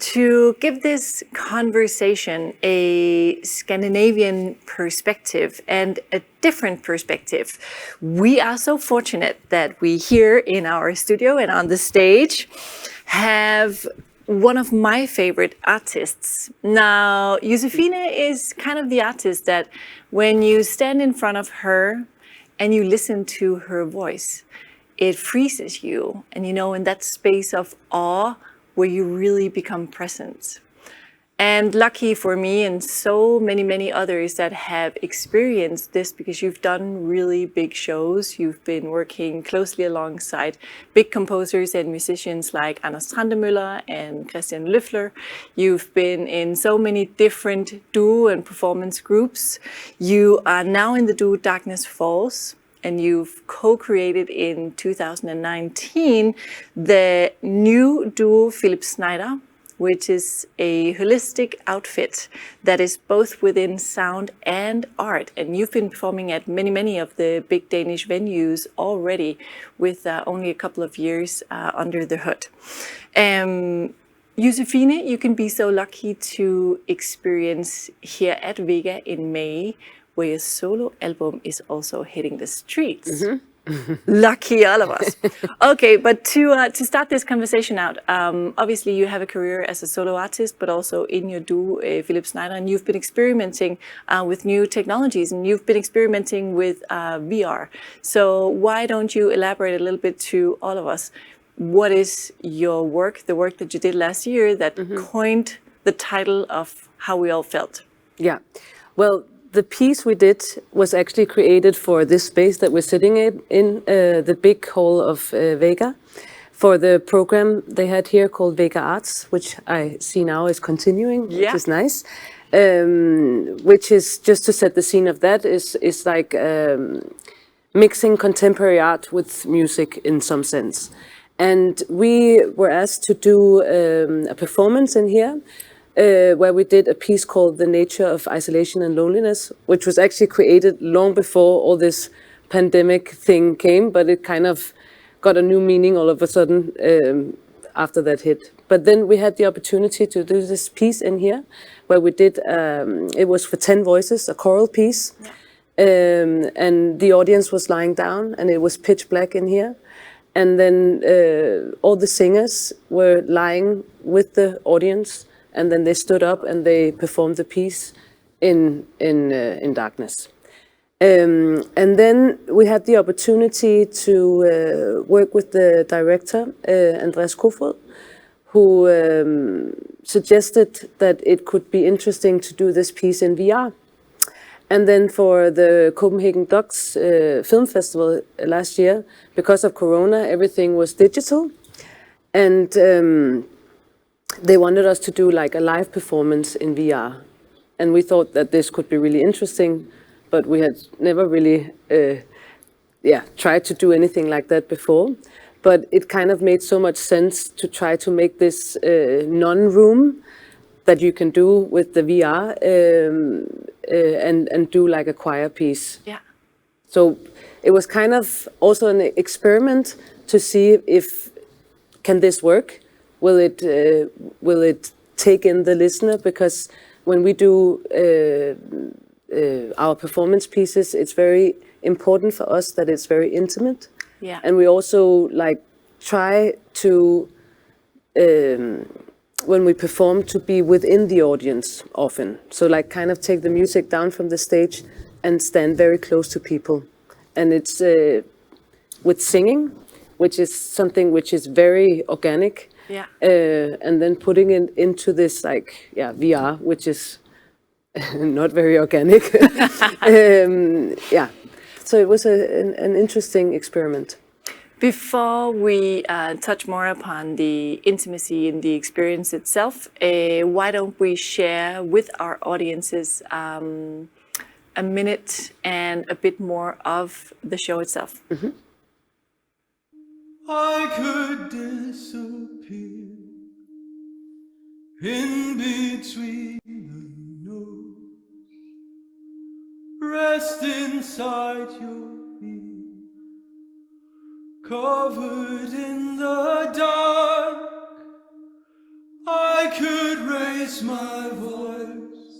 to give this conversation a Scandinavian perspective and a different perspective, we are so fortunate that we here in our studio and on the stage have one of my favorite artists. Now, Josephine is kind of the artist that when you stand in front of her and you listen to her voice, it freezes you. And you know, in that space of awe where you really become present. And lucky for me and so many, many others that have experienced this, because you've done really big shows. You've been working closely alongside big composers and musicians like Anders Trandemøller and Christian Löffler. You've been in so many different duo and performance groups. You are now in the duo Darkness Falls, and you've co-created in 2019 the new duo Philip Schneider, which is a holistic outfit that is both within sound and art. And you've been performing at many, many of the big Danish venues already with only a couple of years under the hood. Josephine, you can be so lucky to experience here at VEGA in May, where your solo album is also hitting the streets. Mm-hmm. Lucky all of us. Okay, but to start this conversation out, obviously you have a career as a solo artist, but also in your duo, Philip Schneider, and you've been experimenting with new technologies, and you've been experimenting with VR. So why don't you elaborate a little bit to all of us? What is your work, the work that you did last year that coined the title of How We All Felt? Yeah, well, the piece we did was actually created for this space that we're sitting in the big hall of VEGA, for the program they had here called VEGA Arts, which I see now is continuing, which is nice. Which is, just to set the scene of that, is like mixing contemporary art with music in some sense. And we were asked to do a performance in here, where we did a piece called The Nature of Isolation and Loneliness, which was actually created long before all this pandemic thing came, but it kind of got a new meaning all of a sudden after that hit. But then we had the opportunity to do this piece in here, where we did, it was for 10 voices, a choral piece, and the audience was lying down, and it was pitch black in here. And then all the singers were lying with the audience, and then they stood up and they performed the piece in darkness. And then we had the opportunity to work with the director, Andreas Kofod, who suggested that it could be interesting to do this piece in VR. And then for the Copenhagen Docs Film Festival last year, because of Corona, everything was digital. And they wanted us to do like a live performance in VR. And we thought that this could be really interesting, but we had never really tried to do anything like that before. But it kind of made so much sense to try to make this non-room that you can do with the VR and do like a choir piece. Yeah. So it was kind of also an experiment to see if can this work. Will it take in the listener? Because when we do our performance pieces, it's very important for us that it's very intimate. Yeah. And we also like try to when we perform to be within the audience often. So like kind of take the music down from the stage and stand very close to people. And it's with singing, which is something which is very organic. Yeah. And then putting it into this like VR, which is not very organic. So it was an interesting experiment. Before we touch more upon the intimacy and the experience itself, why don't we share with our audiences a minute and a bit more of the show itself? Mm-hmm. I could disappear in between the notes, rest inside your ear, covered in the dark. I could could raise my voice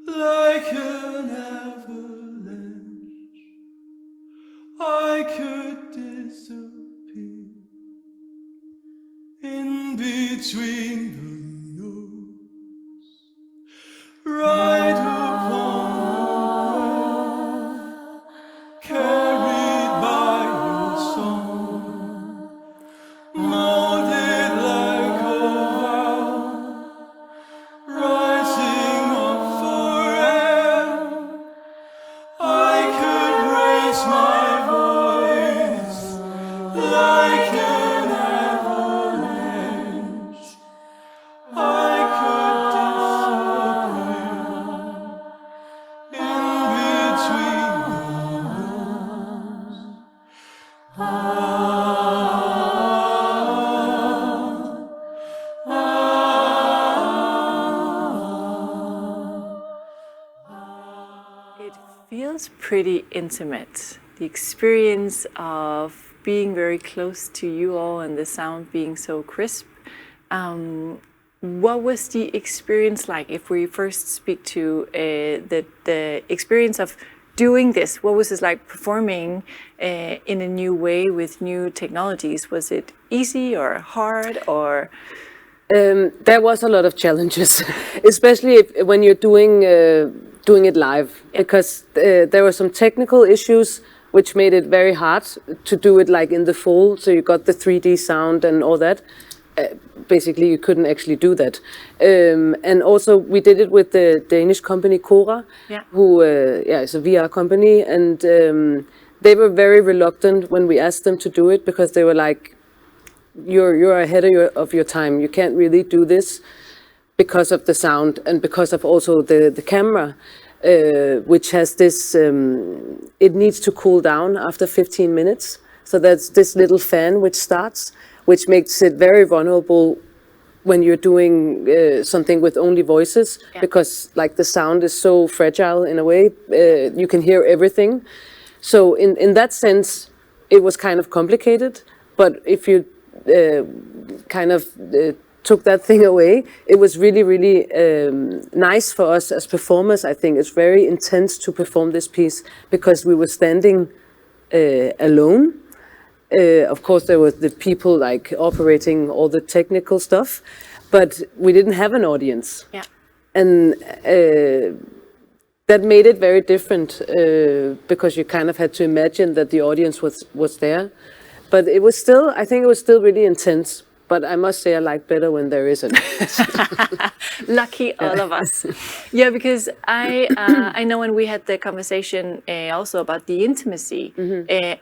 like an avalanche. I could disappear in between the notes, right upon the breath, carried by your song, molded like a vow, rising up for air. I could raise my voice like an avalanche. I could disappear in between the It feels pretty intimate. The experience of being very close to you all and the sound being so crisp. What was the experience like? If we first speak to the experience of doing this, what was it like performing in a new way with new technologies? Was it easy or hard or? There was a lot of challenges, especially when you're doing it live, because there were some technical issues which made it very hard to do it like in the full. So you got the 3D sound and all that. Basically, you couldn't actually do that. And also, we did it with the Danish company Cora, who is a VR company, and they were very reluctant when we asked them to do it, because they were like, "You're ahead of your time. You can't really do this because of the sound and because of also the camera, which has this. It needs to cool down after 15 minutes. So that's this little fan which starts, which makes it very vulnerable when you're doing something with only voices, because like the sound is so fragile in a way, you can hear everything. So in that sense, it was kind of complicated. But if you took that thing away, it was really, really nice for us as performers. I think it's very intense to perform this piece because we were standing alone. Of course, there were the people like operating all the technical stuff, but we didn't have an audience. Yeah. And that made it very different because you kind of had to imagine that the audience was there. But it was still, I think it was still really intense. But I must say I like better when there isn't. Lucky all of us. Yeah, because I know when we had the conversation also about the intimacy,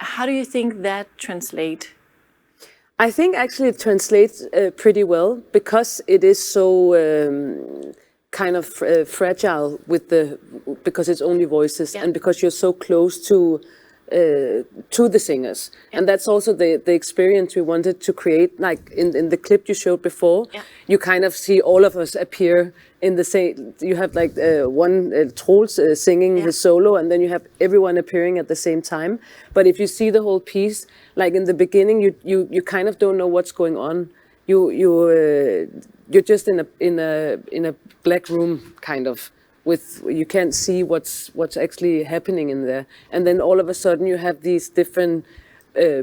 how do you think that translates? I think actually it translates pretty well because it is so kind of fragile because it's only voices and because you're so close to the singers. And that's also the experience we wanted to create. Like in the clip you showed before, you kind of see all of us appear in the same, you have like Troels singing his solo, and then you have everyone appearing at the same time. But if you see the whole piece, like in the beginning, you kind of don't know what's going on. You're just in a black room, kind of, with, you can't see what's actually happening in there, and then all of a sudden you have these different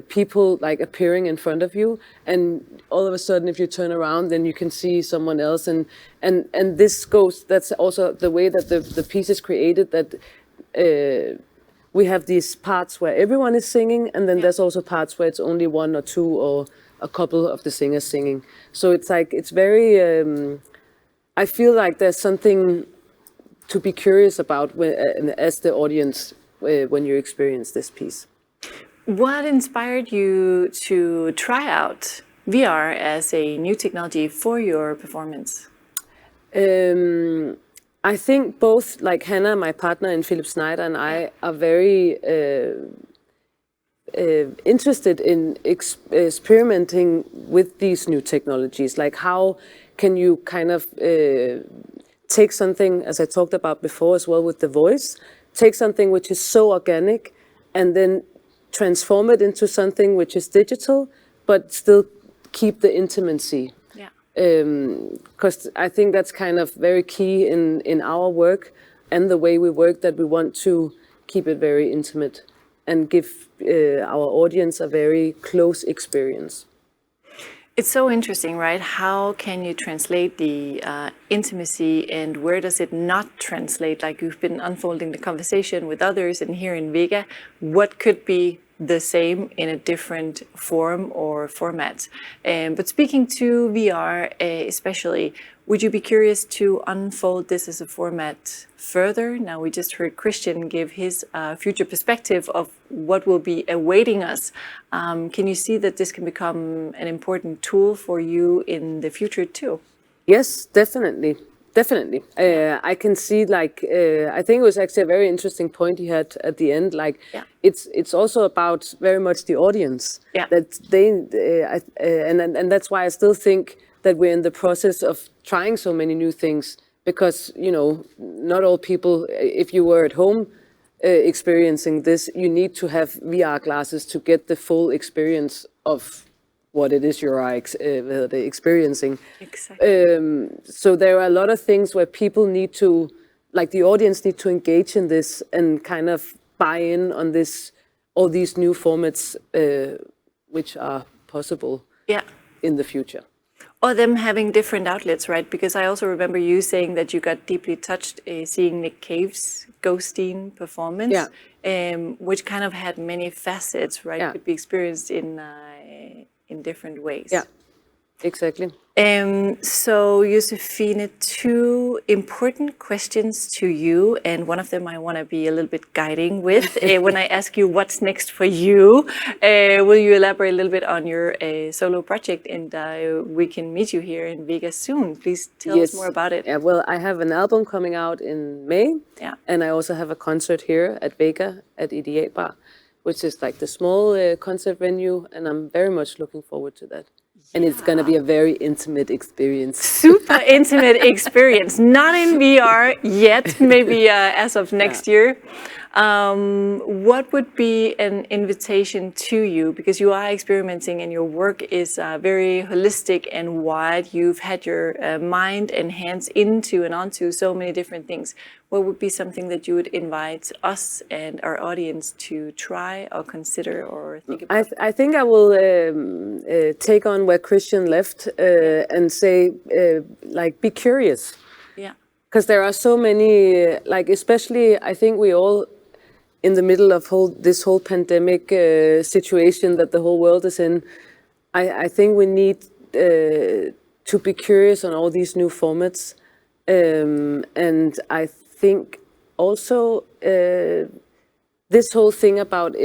people like appearing in front of you, and all of a sudden if you turn around then you can see someone else, and this goes, that's also the way that the piece is created, that we have these parts where everyone is singing, and then there's also parts where it's only one or two or a couple of the singers singing. So it's like, it's very I feel like there's something to be curious about as the audience when you experience this piece. What inspired you to try out VR as a new technology for your performance? I think both, like Hannah, my partner, and Philip Snyder and I are very interested in experimenting with these new technologies. Like, how can you kind of take something, as I talked about before as well with the voice, take something which is so organic and then transform it into something which is digital, but still keep the intimacy Because I think that's kind of very key in our work and the way we work, that we want to keep it very intimate and give our audience a very close experience. It's so interesting, right? How can you translate the intimacy, and where does it not translate? Like, you've been unfolding the conversation with others, and here in VEGA, what could be the same in a different form or format? But speaking to VR especially, would you be curious to unfold this as a format further? Now, we just heard Christian give his future perspective of what will be awaiting us. Can you see that this can become an important tool for you in the future too? Yes, definitely. Definitely. I can see, like, I think it was actually a very interesting point he had at the end. Like, Yeah. it's also about very much the audience. Yeah. That they, and that's why I still think that we're in the process of trying so many new things, because, you know, not all people, if you were at home experiencing this, you need to have VR glasses to get the full experience of what it is you're experiencing. Exactly. So there are a lot of things where people need to, like, the audience need to engage in this and kind of buy in on this, all these new formats which are possible Yeah. in the future. Or them having different outlets, right? Because I also remember you saying that you got deeply touched seeing Nick Cave's Ghosteen performance, which kind of had many facets, right? Yeah. Could be experienced in different ways. Yeah, exactly. So, Josephine, two important questions to you, and one of them I want to be a little bit guiding with. When I ask you what's next for you, will you elaborate a little bit on your solo project, and we can meet you here in Vegas soon. Please tell us more about it. Yeah, well, I have an album coming out in May, Yeah. and I also have a concert here at VEGA at Ideal Bar, which is like the small concert venue, and I'm very much looking forward to that. And it's going to be a very intimate experience. Super intimate experience. Not in VR yet, maybe as of next year. What would be an invitation to you? Because you are experimenting and your work is very holistic and wide. You've had your mind and hands into and onto so many different things. What would be something that you would invite us and our audience to try or consider or think about? I think I will take on where Christian left and say, like, be curious. Yeah. Because there are so many, like, especially, I think we all, in the middle of this whole pandemic situation that the whole world is in, I think we need to be curious on all these new formats. And I think also this whole thing about,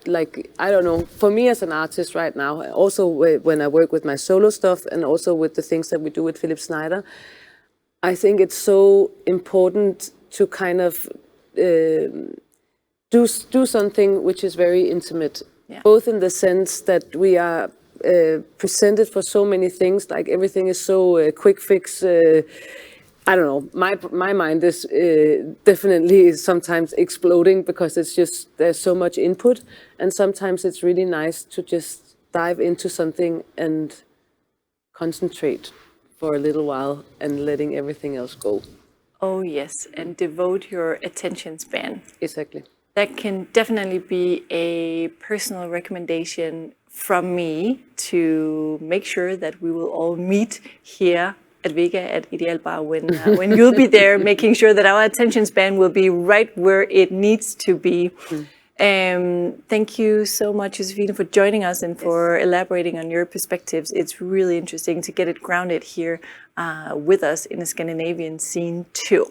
like, I don't know, for me as an artist right now, also when I work with my solo stuff and also with the things that we do with Philip Snyder, I think it's so important to kind of do something which is very intimate, both in the sense that we are presented for so many things, like everything is so quick fix. I don't know, my mind is definitely sometimes exploding because it's just, there's so much input, and sometimes it's really nice to just dive into something and concentrate for a little while and letting everything else go. Oh yes, and devote your attention span. Exactly. That can definitely be a personal recommendation from me to make sure that we will all meet here at VEGA at Ideal Bar when you'll be there, making sure that our attention span will be right where it needs to be. Thank you so much, Josephine, for joining us and for elaborating on your perspectives. It's really interesting to get it grounded here with us in the Scandinavian scene too.